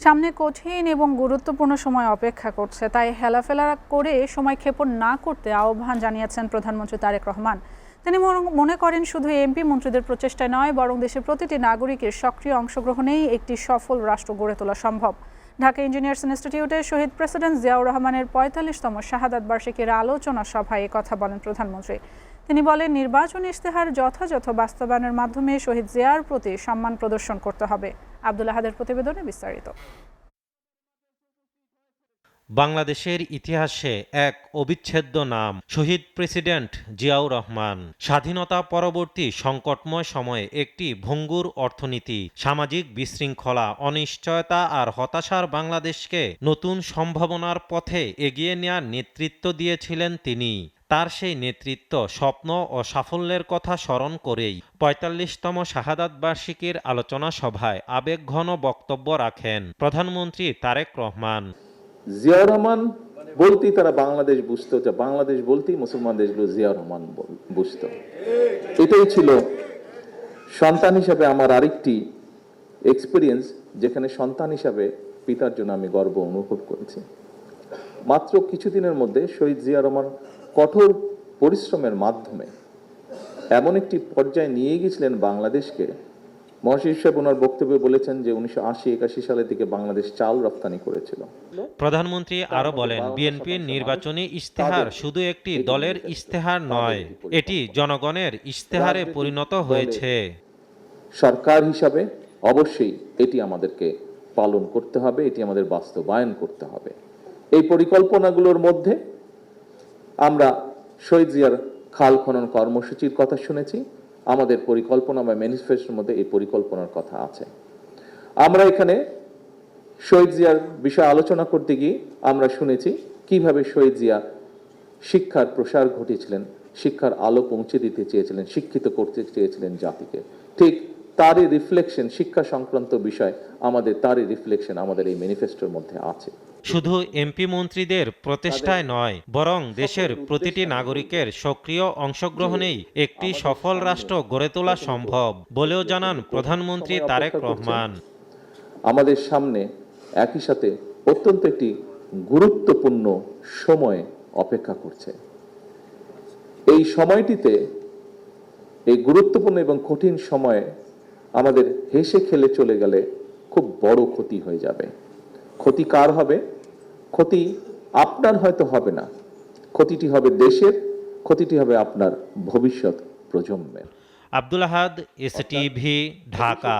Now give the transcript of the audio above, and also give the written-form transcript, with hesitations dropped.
সামনে কঠিন এবং গুরুত্বপূর্ণ সময় অপেক্ষা করছে, তাই হেলাফেলা করে সময় ক্ষেপণ না করতে আহ্বান জানিয়েছেন প্রধানমন্ত্রী তারেক রহমান। তিনি মনে করেন শুধু এমপি মন্ত্রীদের প্রচেষ্টায় নয়, বরং দেশের প্রতিটি নাগরিকের সক্রিয় অংশগ্রহণেই একটি সফল রাষ্ট্র গড়ে তোলা সম্ভব। ঢাকা ইঞ্জিনিয়ার্স ইনস্টিটিউটের শহীদ প্রেসিডেন্ট জিয়াউর রহমানের ৪৫তম শাহাদাত বার্ষিকীর আলোচনা সভায় কথা বলেন প্রধানমন্ত্রী। তিনি বলেন, নির্বাচনী ইশতেহার যথাযথ বাস্তবায়নের মাধ্যমে শহীদ জিয়ার প্রতি সম্মান প্রদর্শন করতে হবে। আব্দুল আহাদের প্রতিবেদনে বিস্তারিত। বাংলাদেশের ইতিহাসে এক অবিচ্ছেদ্য নাম শহীদ প্রেসিডেন্ট জিয়াউর রহমান। স্বাধীনতা পরবর্তী সংকটময় সময়ে একটি ভঙ্গুর অর্থনীতি, সামাজিক বিশৃঙ্খলা, অনিশ্চয়তা আর হতাশার বাংলাদেশকে নতুন সম্ভাবনার পথে এগিয়ে নেওয়ার নেতৃত্ব দিয়েছিলেন তিনি। তার সেই নেতৃত্ব, স্বপ্ন ও সাফল্যের কথা স্মরণ করেই ৪৫তম শাহাদাত বার্ষিকীর আলোচনা সভায় আবেগঘন বক্তব্য রাখেন প্রধানমন্ত্রী তারেক রহমান। জিয়াউর রহমান বলতেই তারা বাংলাদেশ বুঝতো, যে বাংলাদেশ বলতেই মুসলমান দেশগুলো জিয়াউর রহমান বুঝতো। এটাই ছিল সন্তান হিসাবে আমার আরেকটি এক্সপিরিয়েন্স, যেখানে সন্তান হিসাবে পিতার জন্য আমি গর্ব অনুভব করেছি। মাত্র কিছুদিনের মধ্যে শহীদ জিয়া রহমান কঠোর পরিশ্রমের মাধ্যমে এমন একটি পর্যায়ে নিয়ে গিয়েছিলেন বাংলাদেশকে। মহাশির সাহেব ওনার বক্তব্যে বলেছেন যে ১৯৮০-৮১ সালের দিকে বাংলাদেশ চাল রপ্তানি করেছিল। প্রধানমন্ত্রী আরো বলেন, বিএনপির নির্বাচনী ইশতেহার শুধু একটি দলের ইশতেহার নয়, এটি জনগণের ইশতেহারে পরিণত হয়েছে। সরকার হিসাবে অবশ্যই এটি আমাদেরকে পালন করতে হবে, এটি আমাদের বাস্তবায়ন করতে হবে। এই পরিকল্পনাগুলোর মধ্যে আমরা শহীদ জিয়ার খাল খনন কর্মসূচির কথা শুনেছি। আমাদের পরিকল্পনা বা ম্যানিফেস্টোর মধ্যে এই পরিকল্পনার কথা আছে। আমরা এখানে শহীদ জিয়ার বিষয়ে আলোচনা করতে গিয়ে আমরা শুনেছি কিভাবে শহীদ জিয়া শিক্ষার প্রসার ঘটিয়েছিলেন, শিক্ষার আলো পৌঁছে দিতে চেয়েছিলেন, শিক্ষিত করতে চেয়েছিলেন জাতিকে। ঠিক তারই রিফ্লেকশন, শিক্ষা সংক্রান্ত বিষয় তারই রিফ্লেকশন আমাদের এই ম্যানিফেস্টোর মধ্যে আছে। শুধু এমপি মন্ত্রীদের প্রচেষ্টায় নয়, বরং দেশের প্রতিটি নাগরিকের সক্রিয় অংশগ্রহণেই একটি সফল রাষ্ট্র গড়ে তোলা সম্ভব বলেও জানান প্রধানমন্ত্রী তারেক রহমান। আমাদের সামনে একই সাথে অত্যন্ত একটি গুরুত্বপূর্ণ সময় অপেক্ষা করছে। এই সময়টিতে, এই গুরুত্বপূর্ণ এবং কঠিন সময়ে আমাদের হেসে খেলে চলে গেলে খুব বড় ক্ষতি হয়ে যাবে। ক্ষতি কার হবে? ক্ষতি আপনার হয়তো হবে না, ক্ষতিটি হবে দেশের, ক্ষতিটি হবে আপনার ভবিষ্যৎ প্রজন্মের। আব্দুল আহাদ, এসটিভি, ঢাকা।